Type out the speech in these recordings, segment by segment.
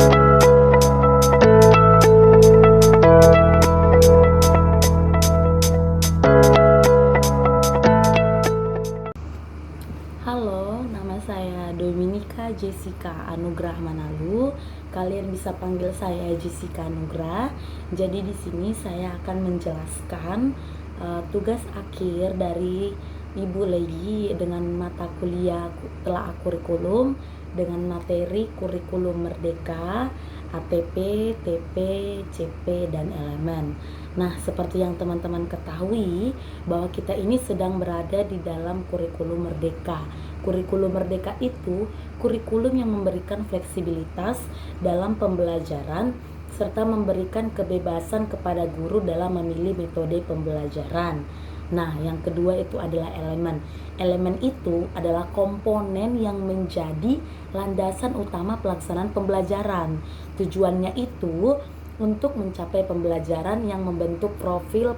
Halo, nama saya Dominika Jessica Anugrah Manalu. Kalian bisa panggil saya Jessica Anugrah. Jadi di sini saya akan menjelaskan tugas akhir dari Ibu Legi dengan mata kuliah telaah kurikulum dengan materi kurikulum Merdeka, ATP, TP, CP, dan elemen. Nah, seperti yang teman-teman ketahui bahwa kita ini sedang berada di dalam kurikulum Merdeka. Kurikulum Merdeka itu kurikulum yang memberikan fleksibilitas dalam pembelajaran serta memberikan kebebasan kepada guru dalam memilih metode pembelajaran. Nah, yang kedua itu adalah elemen. Elemen itu adalah komponen yang menjadi landasan utama pelaksanaan pembelajaran. Tujuannya itu untuk mencapai pembelajaran yang membentuk profil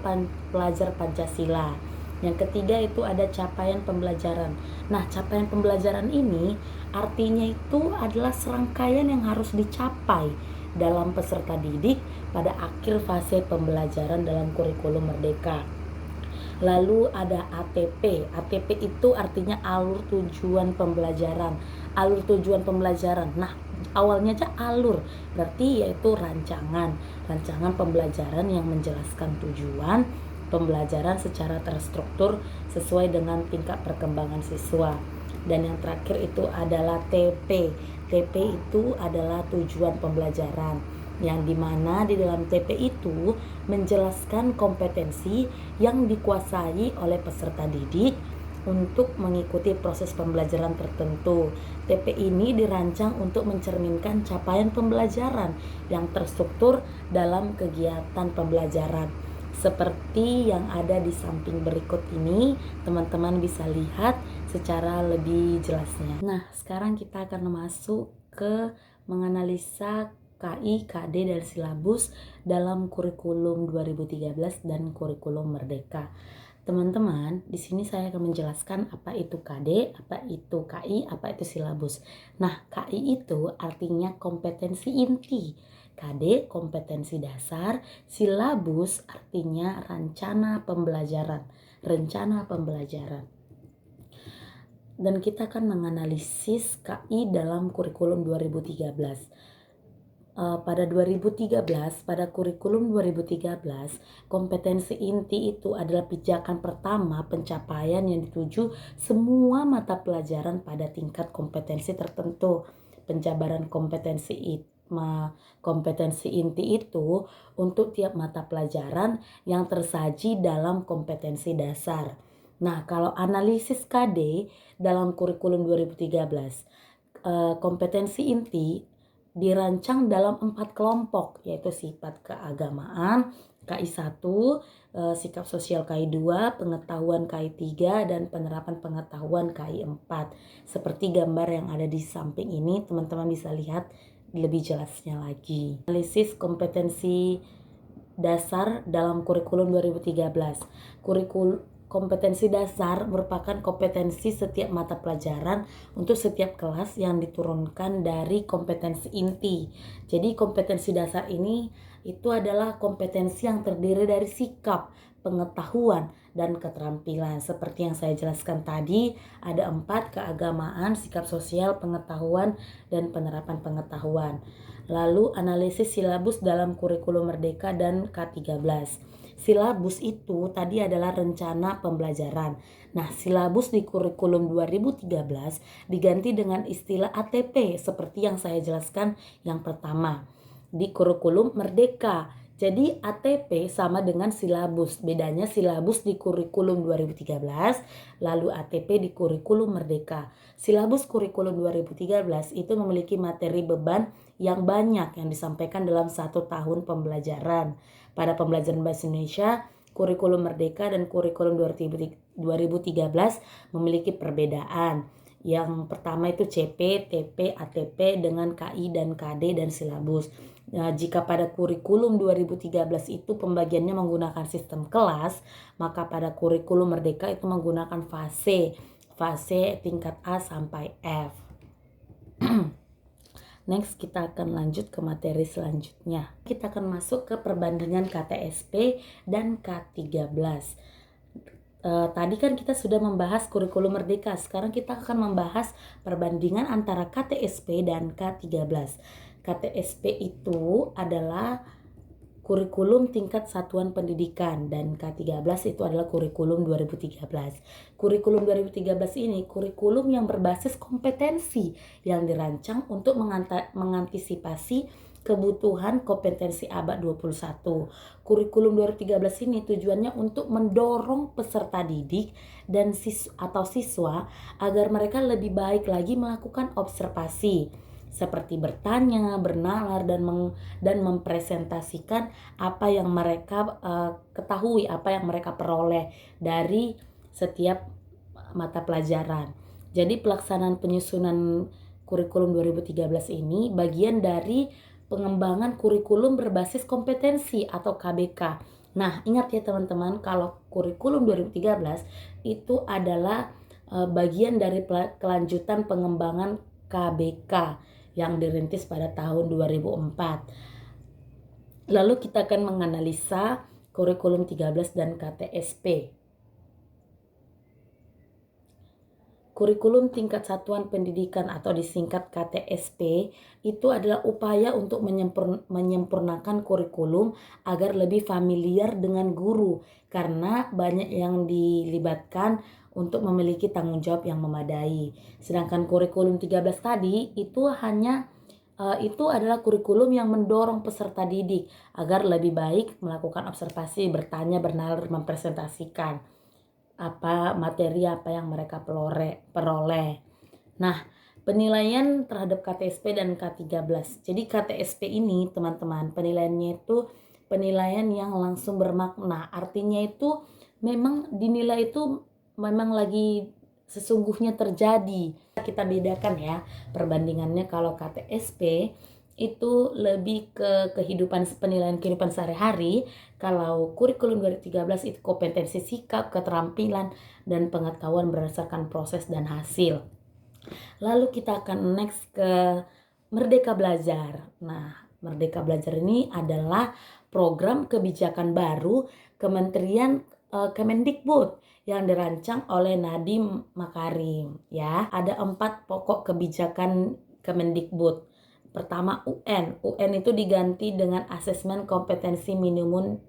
pelajar Pancasila. Yang ketiga itu ada capaian pembelajaran. Nah, capaian pembelajaran ini artinya itu adalah serangkaian yang harus dicapai dalam peserta didik pada akhir fase pembelajaran dalam kurikulum Merdeka. Lalu ada ATP. ATP itu artinya alur tujuan pembelajaran. Alur tujuan pembelajaran. Nah, awalnya aja alur, berarti yaitu rancangan pembelajaran yang menjelaskan tujuan pembelajaran secara terstruktur sesuai dengan tingkat perkembangan siswa. Dan yang terakhir itu adalah TP. TP itu adalah tujuan pembelajaran, yang dimana di dalam TP itu menjelaskan kompetensi yang dikuasai oleh peserta didik untuk mengikuti proses pembelajaran tertentu. TP ini dirancang untuk mencerminkan capaian pembelajaran yang terstruktur dalam kegiatan pembelajaran. Seperti yang ada di samping berikut ini, teman-teman bisa lihat secara lebih jelasnya. Nah, sekarang kita akan masuk ke menganalisa KI, KD, dan silabus dalam kurikulum 2013 dan kurikulum Merdeka. Teman-teman, di sini saya akan menjelaskan apa itu KD, apa itu KI, apa itu silabus. Nah, KI itu artinya kompetensi inti. KD kompetensi dasar, silabus artinya rencana pembelajaran. Dan kita akan menganalisis KI dalam kurikulum 2013. Pada kurikulum 2013, kompetensi inti itu adalah pijakan pertama pencapaian yang dituju semua mata pelajaran pada tingkat kompetensi tertentu. Penjabaran kompetensi inti itu untuk tiap mata pelajaran yang tersaji dalam kompetensi dasar. Nah, kalau analisis KD dalam kurikulum 2013, kompetensi inti dirancang dalam 4 kelompok, yaitu sifat keagamaan, KI1, sikap sosial KI2, pengetahuan KI3, dan penerapan pengetahuan KI4. Seperti gambar yang ada di samping ini, teman-teman bisa lihat lebih jelasnya lagi. Analisis kompetensi dasar dalam kurikulum 2013. Kompetensi dasar merupakan kompetensi setiap mata pelajaran untuk setiap kelas yang diturunkan dari kompetensi inti. Jadi kompetensi dasar ini itu adalah kompetensi yang terdiri dari sikap, pengetahuan, dan keterampilan. Seperti yang saya jelaskan tadi, ada 4: keagamaan, sikap sosial, pengetahuan, dan penerapan pengetahuan. Lalu analisis silabus dalam kurikulum Merdeka dan K13. Silabus itu tadi adalah rencana pembelajaran. Nah, silabus di kurikulum 2013 diganti dengan istilah ATP seperti yang saya jelaskan yang pertama di kurikulum Merdeka. Jadi ATP sama dengan silabus. Bedanya silabus di kurikulum 2013, lalu ATP di kurikulum Merdeka. Silabus kurikulum 2013 itu memiliki materi beban yang banyak yang disampaikan dalam 1 tahun pembelajaran. Pada pembelajaran Bahasa Indonesia, kurikulum Merdeka dan kurikulum 2013 memiliki perbedaan. Yang pertama itu CP, TP, ATP dengan KI dan KD dan silabus. Nah, jika pada kurikulum 2013 itu pembagiannya menggunakan sistem kelas, maka pada kurikulum Merdeka itu menggunakan fase tingkat A sampai F. Next kita akan lanjut ke materi selanjutnya. Kita akan masuk ke perbandingan KTSP dan K13. Tadi kan kita sudah membahas kurikulum merdeka. Sekarang kita akan membahas perbandingan antara KTSP dan K13. KTSP itu adalah kurikulum tingkat satuan pendidikan dan K13 itu adalah kurikulum 2013. Kurikulum 2013 ini kurikulum yang berbasis kompetensi yang dirancang untuk mengantisipasi kebutuhan kompetensi abad 21. Kurikulum 2013 ini tujuannya untuk mendorong peserta didik dan siswa agar mereka lebih baik lagi melakukan observasi seperti bertanya, bernalar, dan mempresentasikan apa yang mereka ketahui, apa yang mereka peroleh dari setiap mata pelajaran. Jadi pelaksanaan penyusunan kurikulum 2013 ini bagian dari pengembangan kurikulum berbasis kompetensi atau KBK. Nah, ingat ya teman-teman, kalau kurikulum 2013 itu adalah bagian dari kelanjutan pengembangan KBK yang dirintis pada tahun 2004. Lalu kita akan menganalisa kurikulum 13 dan KTSP. Kurikulum tingkat satuan pendidikan atau disingkat KTSP itu adalah upaya untuk menyempurnakan kurikulum agar lebih familiar dengan guru karena banyak yang dilibatkan untuk memiliki tanggung jawab yang memadai. Sedangkan kurikulum 13 tadi itu itu adalah kurikulum yang mendorong peserta didik agar lebih baik melakukan observasi, bertanya, bernalar, mempresentasikan materi yang mereka peroleh. Nah, penilaian terhadap KTSP dan K13. Jadi KTSP ini teman-teman, penilaiannya itu penilaian yang langsung bermakna. Artinya itu memang dinilai itu memang lagi sesungguhnya terjadi. Kita bedakan ya perbandingannya. Kalau KTSP itu lebih ke penilaian kehidupan sehari-hari. Kalau kurikulum 2013 itu kompetensi sikap, keterampilan, dan pengetahuan berdasarkan proses dan hasil. Lalu kita akan next ke Merdeka Belajar. Nah, Merdeka Belajar ini adalah program kebijakan baru Kementerian Kemendikbud yang dirancang oleh Nadiem Makarim. Ya, ada 4 pokok kebijakan Kemendikbud. Pertama UN. UN itu diganti dengan asesmen kompetensi minimum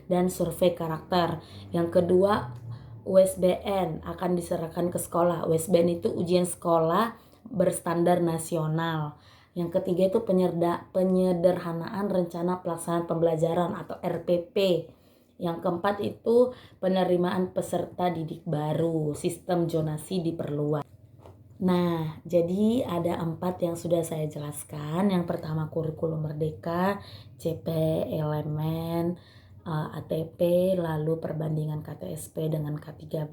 dan survei karakter. Yang kedua USBN akan diserahkan ke sekolah. USBN itu ujian sekolah berstandar nasional. Yang ketiga itu penyederhanaan rencana pelaksanaan pembelajaran atau RPP. Yang keempat itu penerimaan peserta didik baru. Sistem zonasi diperluas. Nah, jadi ada 4 yang sudah saya jelaskan. Yang pertama kurikulum merdeka, CP, elemen, ATP, lalu perbandingan KTSP dengan K13.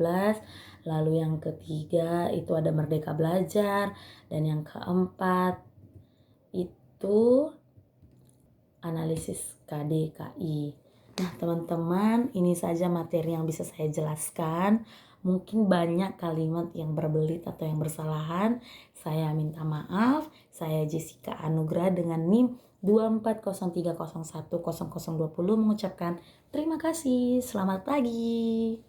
Lalu yang ketiga itu ada Merdeka Belajar. Dan yang keempat itu analisis KDKI. Nah teman-teman, ini saja materi yang bisa saya jelaskan. Mungkin banyak kalimat yang berbelit atau yang bersalahan. Saya minta maaf. Saya Jessica Anugrah dengan NIM 2403010020 mengucapkan terima kasih. Selamat pagi.